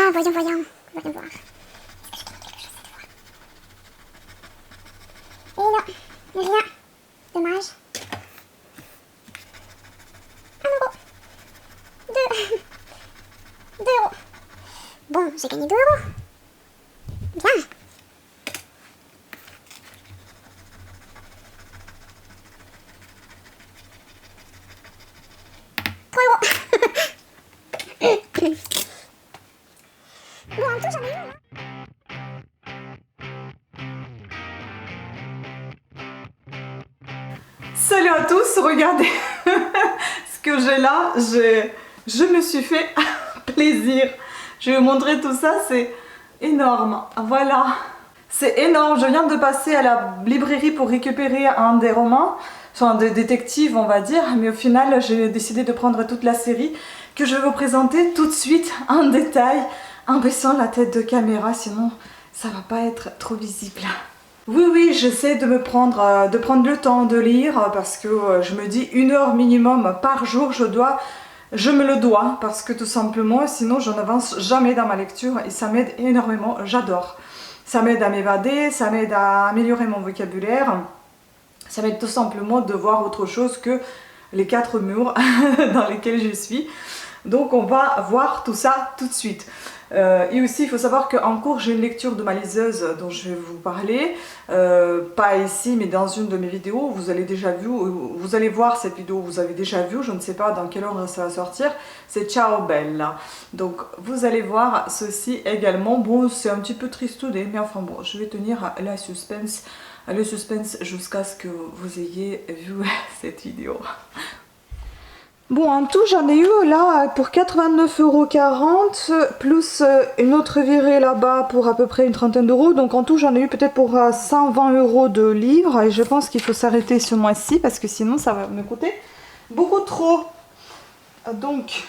Ah, voyons, voyons. Voyons voir. Et non, rien. Dommage. 1 euro. 2. 2 euros. Bon, j'ai gagné 2 euros. Bien. 3 euros. Bon, en tout, j'en ai eu, hein. Salut à tous, regardez ce que j'ai là. Je me suis fait plaisir. Je vais vous montrer tout ça, c'est énorme. Voilà, c'est énorme. Je viens de passer à la librairie pour récupérer un des romans, enfin des détectives on va dire, mais au final j'ai décidé de prendre toute la série que je vais vous présenter tout de suite en détail en baissant la tête de caméra, sinon ça va pas être trop visible. Oui, j'essaie de prendre le temps de lire parce que je me dis 1 heure minimum par jour, je me le dois parce que tout simplement, sinon je n'avance jamais dans ma lecture et ça m'aide énormément, j'adore. Ça m'aide à m'évader, ça m'aide à améliorer mon vocabulaire, ça m'aide tout simplement de voir autre chose que les 4 murs dans lesquels je suis. Donc on va voir tout ça tout de suite. Et aussi il faut savoir qu'en cours j'ai une lecture de ma liseuse dont je vais vous parler, pas ici mais dans une de mes vidéos, vous allez voir cette vidéo, vous avez déjà vu, je ne sais pas dans quel ordre ça va sortir, c'est Ciao Bella. Donc vous allez voir ceci également. Bon, c'est un petit peu tristouné mais enfin bon, je vais tenir le suspense jusqu'à ce que vous ayez vu cette vidéo. Bon, en tout, j'en ai eu là pour 89,40 € plus une autre virée là-bas pour à peu près une trentaine d'euros. Donc en tout, j'en ai eu peut-être pour 120 € de livres. Et je pense qu'il faut s'arrêter ce mois-ci parce que sinon, ça va me coûter beaucoup trop. Donc,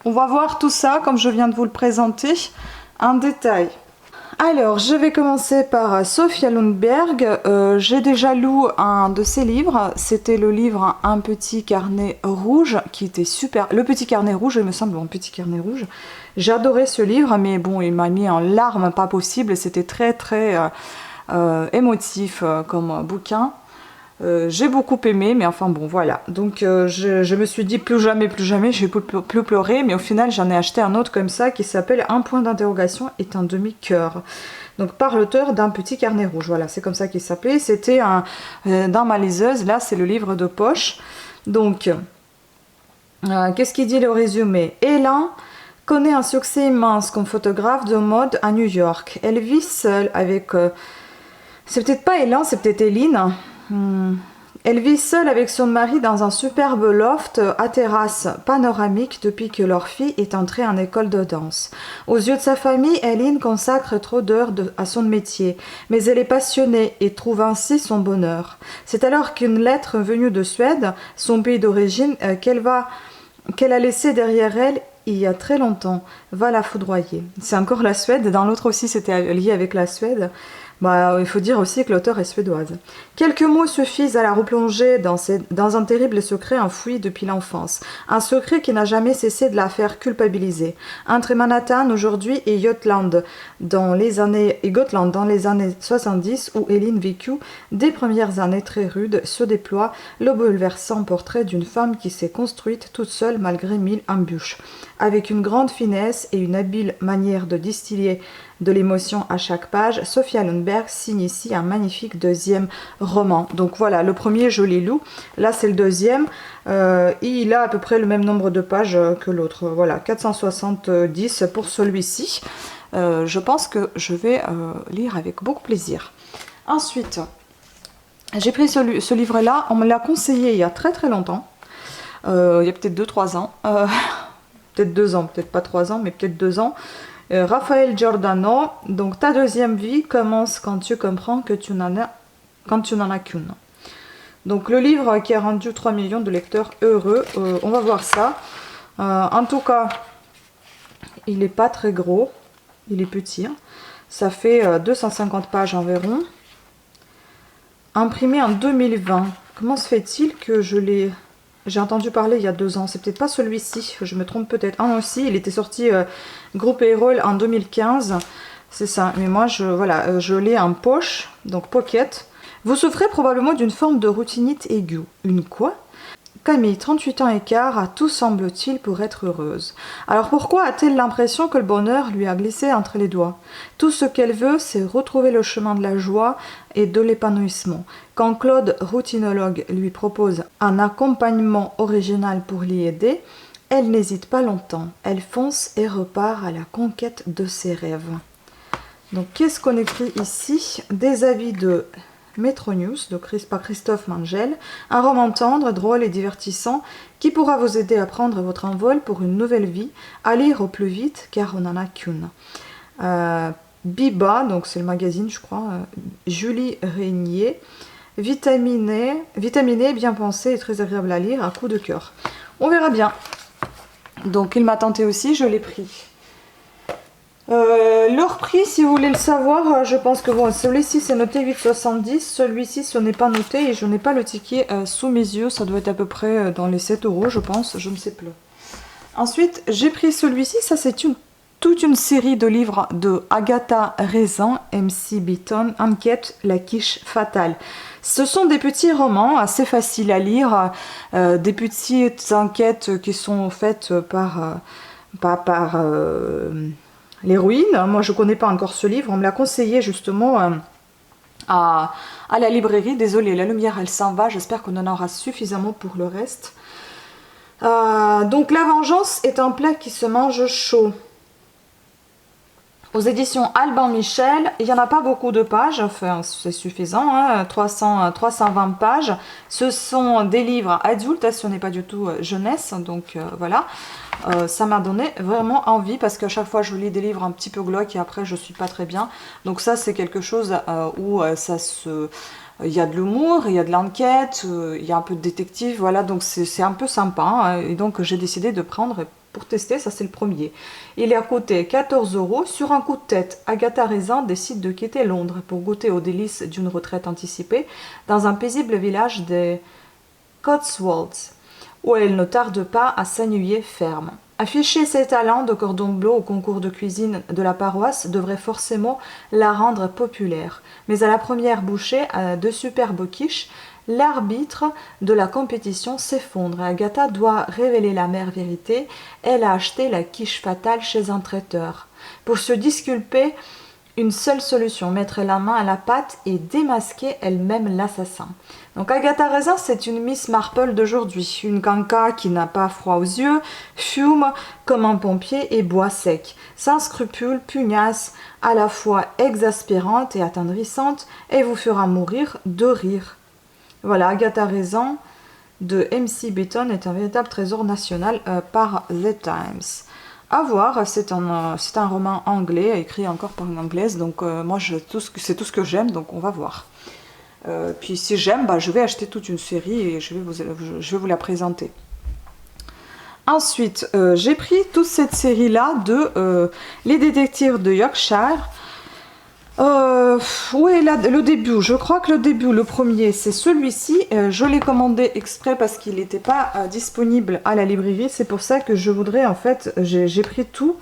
on va voir tout ça comme je viens de vous le présenter en détail. Alors, je vais commencer par Sofia Lundberg. J'ai déjà lu un de ses livres. C'était le livre Un petit carnet rouge, qui était super. Le petit carnet rouge, il me semble, un petit carnet rouge. J'adorais ce livre, mais bon, il m'a mis en larmes, pas possible. C'était très émotif comme bouquin. J'ai beaucoup aimé, mais enfin bon, voilà. Donc je me suis dit plus jamais, je vais plus pleurer. Mais au final, j'en ai acheté un autre comme ça qui s'appelle Un point d'interrogation est un demi-cœur. Donc par l'auteur d'Un petit carnet rouge. Voilà, c'est comme ça qu'il s'appelait. C'était dans ma liseuse. Là, c'est le livre de poche. Donc, qu'est-ce qu'il dit le résumé? Hélène connaît un succès immense comme photographe de mode à New York. Elle vit seule avec... c'est peut-être pas Hélène, c'est peut-être Éline. Elle vit seule avec son mari dans un superbe loft à terrasse panoramique depuis que leur fille est entrée en école de danse. Aux yeux de sa famille, Eileen consacre trop d'heures à son métier, mais elle est passionnée et trouve ainsi son bonheur. C'est alors qu'une lettre venue de Suède, son pays d'origine, qu'elle a laissée derrière elle il y a très longtemps, va la foudroyer. C'est encore la Suède, dans l'autre aussi c'était lié avec la Suède. Bah, il faut dire aussi que l'auteure est suédoise. Quelques mots suffisent à la replonger dans un terrible secret enfoui depuis l'enfance. Un secret qui n'a jamais cessé de la faire culpabiliser. Entre Manhattan aujourd'hui et Gotland dans les années 70 où Eileen vécut des premières années très rudes se déploie le bouleversant portrait d'une femme qui s'est construite toute seule malgré 1000 embûches. Avec une grande finesse et une habile manière de distiller de l'émotion à chaque page, Sofia Lundberg signe ici un magnifique deuxième roman. Donc voilà, le premier je l'ai lu, là c'est le deuxième, il a à peu près le même nombre de pages que l'autre. Voilà, 470 pour celui-ci. Je pense que je vais lire avec beaucoup plaisir. Ensuite, j'ai pris ce livre-là, on me l'a conseillé il y a très longtemps, il y a peut-être 2-3 ans, peut-être 2 ans, peut-être pas 3 ans, mais peut-être 2 ans. Raphaël Giordano, donc ta deuxième vie commence quand tu comprends que tu n'en as qu'une. Donc le livre qui a rendu 3 millions de lecteurs heureux, on va voir ça. En tout cas, il n'est pas très gros, il est petit. Ça fait 250 pages environ. Imprimé en 2020. Comment se fait-il que je l'ai J'ai entendu parler il y a 2 ans. C'est peut-être pas celui-ci, je me trompe peut-être. Ah non, si, il était sorti groupe Erol en 2015. C'est ça. Mais moi, voilà, je l'ai en poche, donc pocket. Vous souffrez probablement d'une forme de routinite aiguë. Une quoi? Camille, 38 ans et quart, a tout semble-t-il pour être heureuse. Alors pourquoi a-t-elle l'impression que le bonheur lui a glissé entre les doigts? Tout ce qu'elle veut, c'est retrouver le chemin de la joie et de l'épanouissement. Quand Claude, routinologue, lui propose un accompagnement original pour l'y aider, elle n'hésite pas longtemps. Elle fonce et repart à la conquête de ses rêves. Donc qu'est-ce qu'on écrit ici? Des avis de Metro News, par Christophe Mangel, un roman tendre, drôle et divertissant qui pourra vous aider à prendre votre envol pour une nouvelle vie, à lire au plus vite car on n'en a qu'une. Biba, donc c'est le magazine je crois, Julie Régnier, vitaminé, bien pensé et très agréable à lire, à coup de cœur. On verra bien. Donc il m'a tenté aussi, je l'ai pris. Leur prix, si vous voulez le savoir, je pense que bon, celui-ci c'est noté 8,70, celui-ci ce n'est pas noté et je n'ai pas le ticket sous mes yeux, ça doit être à peu près dans les 7 € je pense, je ne sais plus. Ensuite j'ai pris celui-ci, ça c'est toute une série de livres de Agatha Raisin, MC Beaton, Enquête, la quiche fatale. Ce sont des petits romans assez faciles à lire, des petites enquêtes qui sont faites par l'héroïne. Moi je ne connais pas encore ce livre, on me l'a conseillé justement à la librairie. Désolée, la lumière elle s'en va, j'espère qu'on en aura suffisamment pour le reste. Donc La Vengeance est un plat qui se mange chaud. Aux éditions Alban Michel, il n'y en a pas beaucoup de pages, enfin c'est suffisant, hein, 320 pages. Ce sont des livres adultes, ce n'est pas du tout jeunesse, donc voilà. Ça m'a donné vraiment envie parce qu'à chaque fois je lis des livres un petit peu glauques et après je suis pas très bien. Donc ça c'est quelque chose où il y a de l'humour, il y a de l'enquête, il y a un peu de détective, voilà, donc c'est un peu sympa. Hein, et donc j'ai décidé de prendre pour tester, ça c'est le premier. Il est à coûter 14 €. Sur un coup de tête, Agatha Raisin décide de quitter Londres pour goûter aux délices d'une retraite anticipée dans un paisible village des Cotswolds, où elle ne tarde pas à s'ennuyer ferme. Afficher ses talents de cordon bleu au concours de cuisine de la paroisse devrait forcément la rendre populaire. Mais à la première bouchée de superbes quiches, l'arbitre de la compétition s'effondre et Agatha doit révéler l'amère vérité. Elle a acheté la quiche fatale chez un traiteur. Pour se disculper, une seule solution, mettre la main à la pâte et démasquer elle-même l'assassin. Donc Agatha Raisin, c'est une Miss Marple d'aujourd'hui, une canca qui n'a pas froid aux yeux, fume comme un pompier et boit sec, sans scrupule, pugnace, à la fois exaspérante et attendrissante, et vous fera mourir de rire. Voilà, Agatha Raisin de MC Beaton est un véritable trésor national par The Times. À voir, c'est un roman anglais, écrit encore par une anglaise, donc moi c'est tout ce que j'aime, donc on va voir. Puis si j'aime, je vais acheter toute une série et je vais vous la présenter. Ensuite, j'ai pris toute cette série-là de Les détectives de Yorkshire. Où est le début? Je crois que le début, le premier, c'est celui-ci. Je l'ai commandé exprès parce qu'il n'était pas disponible à la librairie. C'est pour ça que je voudrais, en fait, j'ai pris tout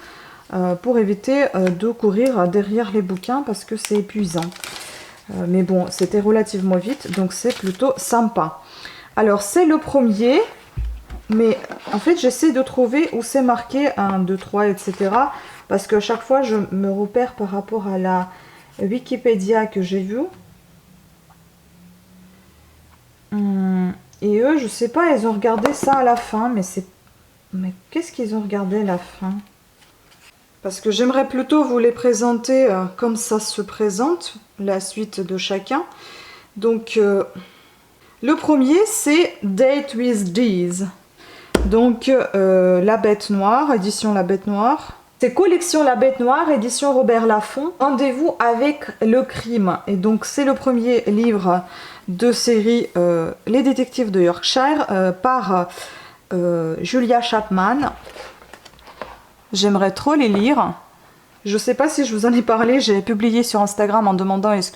pour éviter de courir derrière les bouquins parce que c'est épuisant. Mais bon, c'était relativement vite, donc c'est plutôt sympa. Alors, c'est le premier, mais en fait, j'essaie de trouver où c'est marqué 1, 2, 3, etc. Parce que chaque fois, je me repère par rapport à la Wikipédia que j'ai vue. Et eux, je sais pas, ils ont regardé ça à la fin, mais qu'est-ce qu'ils ont regardé à la fin? Parce que j'aimerais plutôt vous les présenter comme ça se présente, la suite de chacun. Donc, le premier, c'est Date with Deez. Donc, La Bête Noire, édition La Bête Noire. C'est collection La Bête Noire, édition Robert Laffont. Rendez-vous avec le crime. Et donc, c'est le premier livre de série Les détectives de Yorkshire par Julia Chapman. J'aimerais trop les lire. Je sais pas si je vous en ai parlé, j'ai publié sur Instagram en demandant qu'est-ce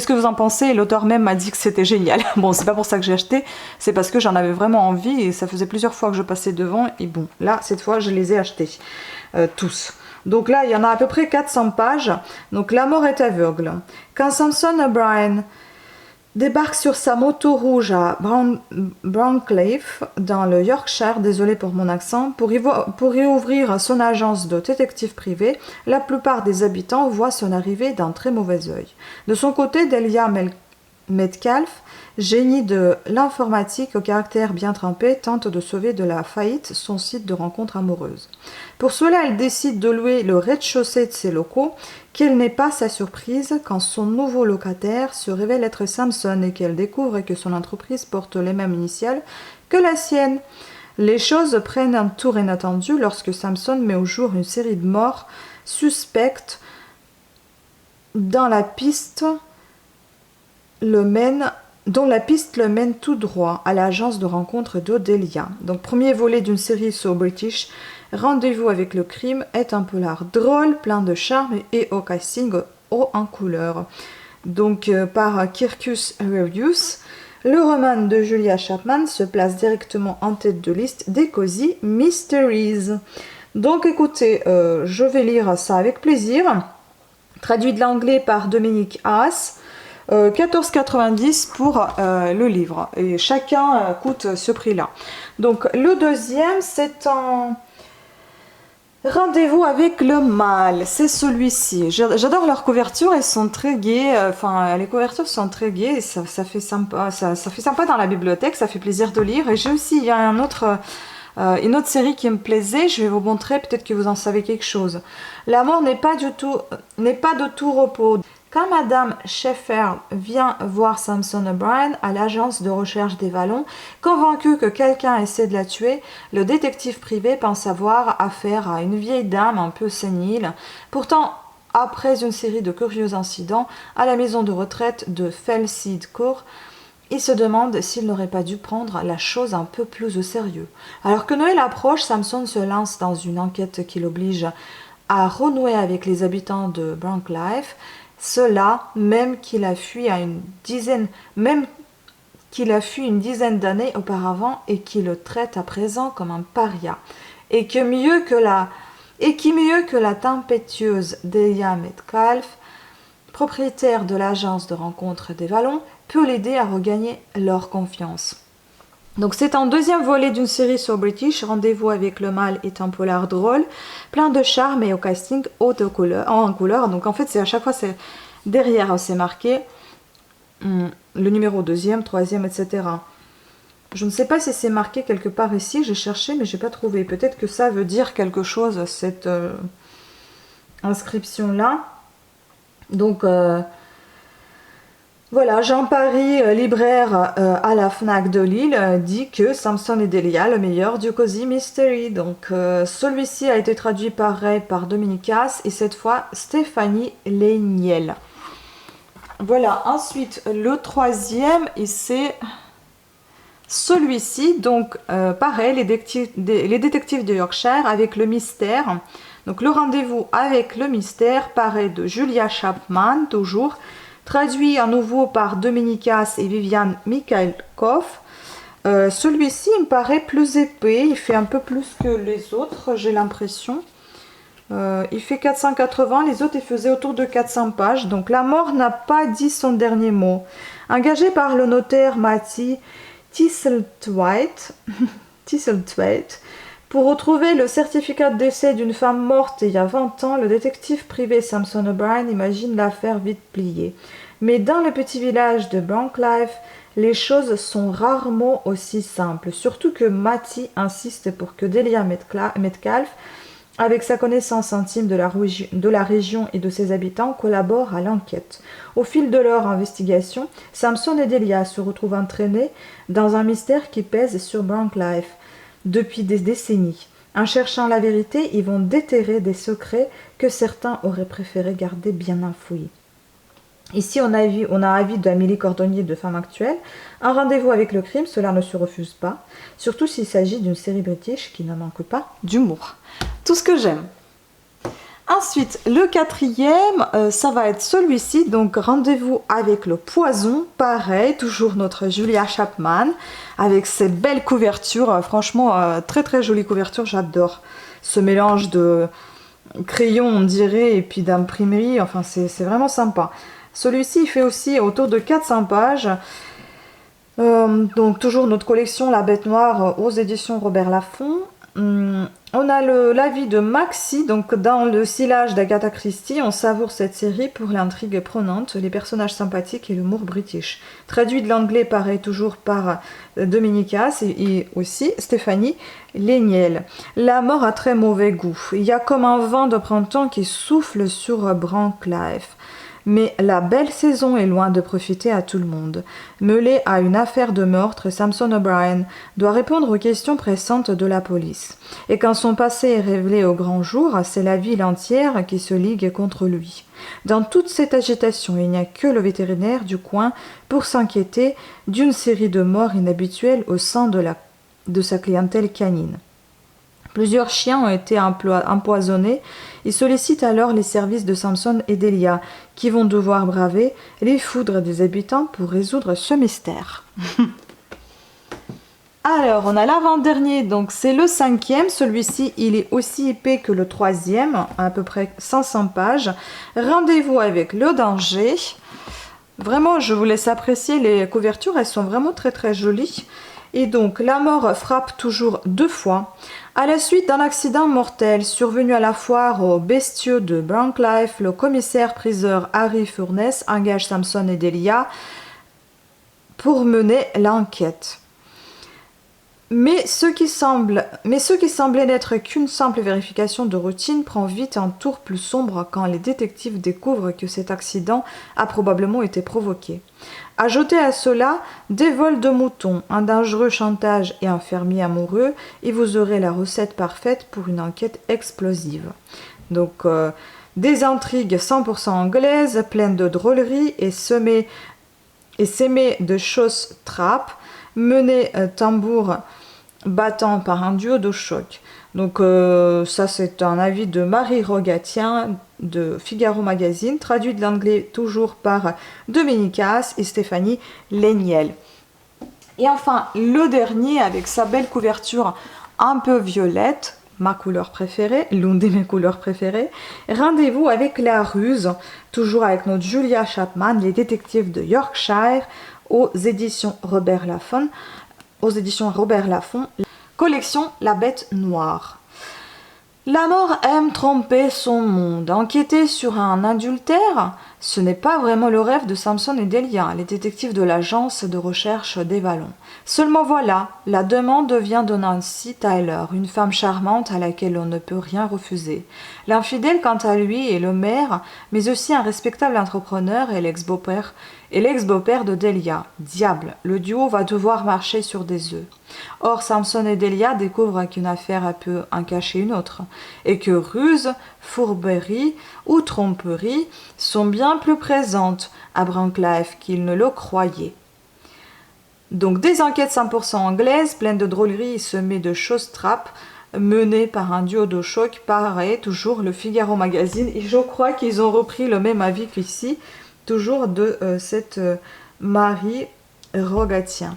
que vous en pensez, et l'auteur même m'a dit que c'était génial. Bon, c'est pas pour ça que j'ai acheté, c'est parce que j'en avais vraiment envie et ça faisait plusieurs fois que je passais devant et bon, là, cette fois, je les ai achetés, tous. Donc là, il y en a à peu près 400 pages. Donc la mort est aveugle. Quand Samson O'Brien débarque sur sa moto rouge à Browncliffe, dans le Yorkshire, désolé pour mon accent, pour y ouvrir son agence de détective privé, la plupart des habitants voient son arrivée d'un très mauvais œil. De son côté, Delia Metcalfe, génie de l'informatique au caractère bien trempé, tente de sauver de la faillite son site de rencontres amoureuses. Pour cela, elle décide de louer le rez-de-chaussée de ses locaux. Quelle n'est pas sa surprise quand son nouveau locataire se révèle être Samson et qu'elle découvre que son entreprise porte les mêmes initiales que la sienne. Les choses prennent un tour inattendu lorsque Samson met au jour une série de morts suspectes dont la piste le mène tout droit à l'agence de rencontre d'Odelia. Donc, premier volet d'une série So British, Rendez-vous avec le crime est un polar drôle, plein de charme et au casting haut en couleur. Donc, par Kirkus Reviews, le roman de Julia Chapman se place directement en tête de liste des Cozy Mysteries. Donc, écoutez, je vais lire ça avec plaisir. Traduit de l'anglais par Dominique Haas. 14,90 pour le livre. Et chacun coûte ce prix-là. Donc, le deuxième, c'est un Rendez-vous avec le mal. C'est celui-ci. J'adore leurs couvertures, elles sont très gaies. Enfin, les couvertures sont très gaies. Et ça fait sympa, ça fait sympa dans la bibliothèque, ça fait plaisir de lire. Et j'ai aussi, il y a une autre série qui me plaisait. Je vais vous montrer, peut-être que vous en savez quelque chose. L'amour n'est pas de tout repos. Quand Madame Sheffer vient voir Samson O'Brien à l'agence de recherche des Vallons, convaincu que quelqu'un essaie de la tuer, le détective privé pense avoir affaire à une vieille dame un peu sénile. Pourtant, après une série de curieux incidents à la maison de retraite de Fellseed Court, il se demande s'il n'aurait pas dû prendre la chose un peu plus au sérieux. Alors que Noël approche, Samson se lance dans une enquête qui l'oblige à renouer avec les habitants de Browncliffe. Cela, même qu'il a fui une dizaine d'années auparavant et qui le traite à présent comme un paria. Et qui mieux que la tempétueuse Delia Metcalfe, propriétaire de l'agence de rencontre des Vallons, peut l'aider à regagner leur confiance. Donc c'est un deuxième volet d'une série sur British. Rendez-vous avec le mal est un polar drôle, plein de charme et au casting haut en couleur. Donc en fait, c'est à chaque fois, c'est derrière, c'est marqué le numéro 2e, 3e, etc. Je ne sais pas si c'est marqué quelque part ici. J'ai cherché, mais j'ai pas trouvé. Peut-être que ça veut dire quelque chose, cette inscription-là. Donc voilà, Jean-Paris, libraire à la Fnac de Lille, dit que Samson et Delia, le meilleur du Cozy Mystery. Donc celui-ci a été traduit pareil par Dominique Haas et cette fois Stéphanie Léniel. Voilà, ensuite le troisième et c'est celui-ci. Donc pareil, les détectives de Yorkshire avec le mystère. Donc le rendez-vous avec le mystère, pareil de Julia Chapman, toujours. Traduit à nouveau par Dominique Haas et Viviane Mikhailkov. Celui-ci me paraît plus épais, il fait un peu plus que les autres, j'ai l'impression. Il fait 480, les autres ils faisaient autour de 400 pages. Donc la mort n'a pas dit son dernier mot. Engagé par le notaire Matty Thistlethwaite, pour retrouver le certificat de décès d'une femme morte il y a 20 ans, le détective privé Samson O'Brien imagine l'affaire vite pliée. Mais dans le petit village de Browncliffe, les choses sont rarement aussi simples, surtout que Matty insiste pour que Delia Metcalfe, avec sa connaissance intime de la région et de ses habitants, collabore à l'enquête. Au fil de leur investigation, Samson et Delia se retrouvent entraînés dans un mystère qui pèse sur Browncliffe depuis des décennies. En cherchant la vérité, ils vont déterrer des secrets que certains auraient préféré garder bien enfouis. Ici, on a avis d'Amélie Cordonnier de Femme Actuelle. Un rendez-vous avec le crime, cela ne se refuse pas. Surtout s'il s'agit d'une série british qui ne manque pas d'humour. Tout ce que j'aime. Ensuite, le quatrième, ça va être celui-ci, donc rendez-vous avec le poison, pareil, toujours notre Julia Chapman, avec ses belles couvertures, franchement, très très jolie couverture, j'adore ce mélange de crayon, on dirait, et puis d'imprimerie, enfin c'est vraiment sympa. Celui-ci, il fait aussi autour de 400 pages, donc toujours notre collection La Bête Noire aux éditions Robert Laffont. On a l'avis de Maxi, donc dans le sillage d'Agatha Christie, on savoure cette série pour l'intrigue prenante, les personnages sympathiques et l'humour british. Traduit de l'anglais, pareil, toujours par Dominicas et aussi Stéphanie Léniel. La mort a très mauvais goût. Il y a comme un vent de printemps qui souffle sur Branclive. Mais la belle saison est loin de profiter à tout le monde. Mêlé à une affaire de meurtre, Samson O'Brien doit répondre aux questions pressantes de la police. Et quand son passé est révélé au grand jour, c'est la ville entière qui se ligue contre lui. Dans toute cette agitation, il n'y a que le vétérinaire du coin pour s'inquiéter d'une série de morts inhabituelles au sein de sa clientèle canine. Plusieurs chiens ont été empoisonnés. Il sollicite alors les services de Samson et Delia, qui vont devoir braver les foudres des habitants pour résoudre ce mystère. Alors, on a l'avant-dernier, donc c'est le 5e. Celui-ci, il est aussi épais que le 3e, à peu près 500 pages. Rendez-vous avec le danger. Vraiment, je vous laisse apprécier les couvertures, elles sont vraiment très très jolies. Et donc, la mort frappe toujours 2 fois. À la suite d'un accident mortel survenu à la foire aux bestiaux de Branclive, le commissaire-priseur Harry Furness engage Samson et Delia pour mener l'enquête. Mais ce qui semblait n'être qu'une simple vérification de routine prend vite un tour plus sombre quand les détectives découvrent que cet accident a probablement été provoqué. Ajoutez à cela des vols de moutons, un dangereux chantage et un fermier amoureux, et vous aurez la recette parfaite pour une enquête explosive. Donc, des intrigues 100% anglaises, pleines de drôleries et semées de choses trappes, menées tambour battant par un duo de choc. Donc ça c'est un avis de Marie Rogatien de Figaro Magazine, traduit de l'anglais toujours par Dominicas et Stéphanie Léniel. Et enfin le dernier avec sa belle couverture un peu violette, ma couleur préférée, l'une de mes couleurs préférées, Rendez-vous avec la ruse, toujours avec notre Julia Chapman, les détectives de Yorkshire, aux éditions Robert Laffont, collection La Bête Noire. La mort aime tromper son monde. Enquêter sur un adultère, ce n'est pas vraiment le rêve de Samson et Delia, les détectives de l'agence de recherche des Vallons. Seulement voilà, la demande vient de Nancy Tyler, une femme charmante à laquelle on ne peut rien refuser. L'infidèle, quant à lui, est le maire, mais aussi un respectable entrepreneur et l'ex-beau-père de Delia. Diable, le duo va devoir marcher sur des œufs. Or, Samson et Delia découvrent qu'une affaire peut en cacher une autre, et que ruse, fourberie ou tromperie sont bien plus présentes à Branclive qu'ils ne le croyaient. Donc des enquêtes 100% anglaises, pleines de drôleries et semées de choses trappes, menées par un duo de choc, pareil, toujours le Figaro Magazine, et je crois qu'ils ont repris le même avis qu'ici, toujours de cette Marie Rogatien.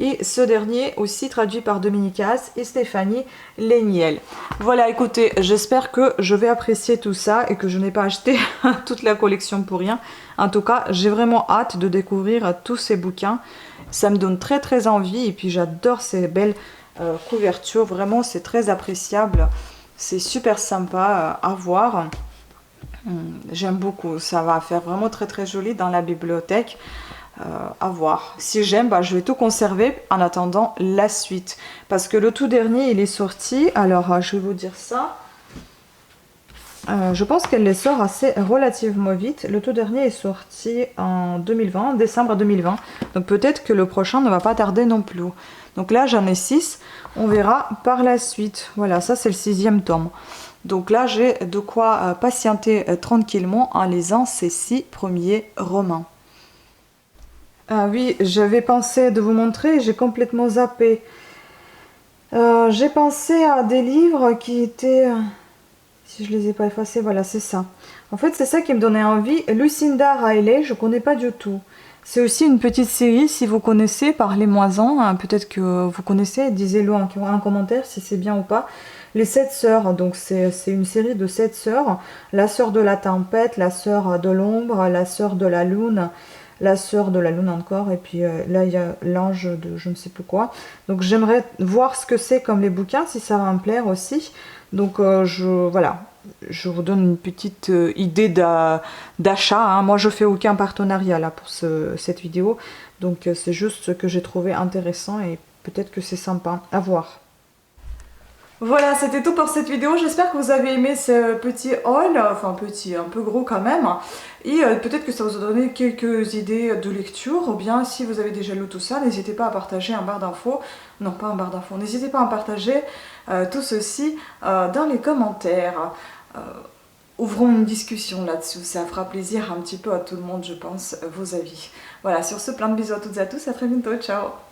Et ce dernier aussi traduit par Dominicas et Stéphanie Léniel. Voilà, écoutez, j'espère que je vais apprécier tout ça et que je n'ai pas acheté toute la collection pour rien. En tout cas, j'ai vraiment hâte de découvrir tous ces bouquins. Ça me donne très très envie et puis j'adore ces belles couvertures. Vraiment, c'est très appréciable. C'est super sympa à voir. J'aime beaucoup. Ça va faire vraiment très très joli dans la bibliothèque. À voir. Si j'aime, je vais tout conserver en attendant la suite. Parce que le tout dernier, il est sorti. Alors, je vais vous dire ça. Je pense qu'elle les sort assez relativement vite. Le tout dernier est sorti en 2020, décembre 2020. Donc peut-être que le prochain ne va pas tarder non plus. Donc là, j'en ai 6. On verra par la suite. Voilà, ça c'est le 6e tome. Donc là, j'ai de quoi patienter tranquillement en lisant ces 6 premiers romans. Ah oui, j'avais pensé de vous montrer, j'ai complètement zappé. J'ai pensé à des livres qui étaient Si je les ai pas effacés, voilà, c'est ça. En fait, c'est ça qui me donnait envie. Lucinda Riley, je connais pas du tout. C'est aussi une petite série, si vous connaissez, parlez-moi-en. Hein, peut-être que vous connaissez, disez-le en commentaire si c'est bien ou pas. Les 7 sœurs, donc c'est une série de 7 sœurs. La sœur de la tempête, la sœur de l'ombre, la sœur de la lune, la sœur de la lune encore, et puis là il y a l'ange de je ne sais plus quoi. Donc j'aimerais voir ce que c'est comme les bouquins, si ça va me plaire aussi. Donc voilà, je vous donne une petite idée d'achat. Hein. Moi je fais aucun partenariat là pour cette vidéo, donc c'est juste ce que j'ai trouvé intéressant et peut-être que c'est sympa à voir. Voilà, c'était tout pour cette vidéo. J'espère que vous avez aimé ce petit haul, enfin petit, un peu gros quand même. Et peut-être que ça vous a donné quelques idées de lecture. Ou bien si vous avez déjà lu tout ça, n'hésitez pas à partager un barre d'infos. Non, pas un barre d'infos. N'hésitez pas à partager tout ceci dans les commentaires. Ouvrons une discussion là-dessus. Ça fera plaisir un petit peu à tout le monde, je pense, vos avis. Voilà, sur ce, plein de bisous à toutes et à tous. À très bientôt. Ciao!